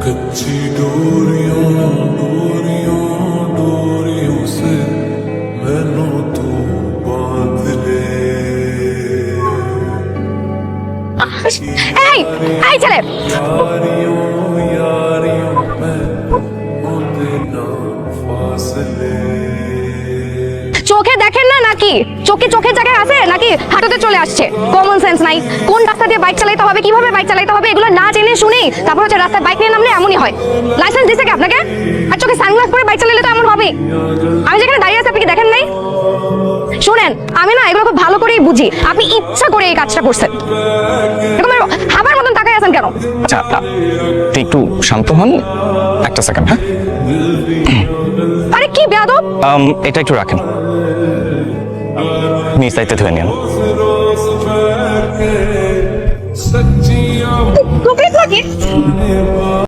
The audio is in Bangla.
कच्ची डोरियों डोरियों डोरियों से मैनू तू बांध ले এই ছেলে यारियों यारियों में होते ना फासले চোখে দেখেন না নাকি চোখের জায়গায় আছে নাকি হাঁটুতে চলে আসছে কমন সেন্স নাই কোন রাস্তা দিয়ে বাইক চালাতে হবে কিভাবে বাইক চালাতে হবে এগুলো না জেনে শুনি তারপর হচ্ছে রাস্তায় বাইক নিয়ে নামলে এমনই হয় লাইসেন্স দিছে কি আপনাকে আর চোখে সানগ্লাস পরে বাইক চালালে তো এমন হবে আমি যেখানে দাঁড়িয়ে আছি আপনি কি দেখেন নাই শুনেন আমি না এগুলো খুব ভালো করেই বুঝি আপনি ইচ্ছা করে এই কাজটা করছেন এরকম হাবার মতন তাকায় আছেন কেন আচ্ছা তুই একটু শান্ত হন একটা সেকেন্ড হ্যাঁ আরে কি বেয়াদব এটা একটু রাখেন নিজ দায়িত্বে ধুয়ে নিন रोज बैठ के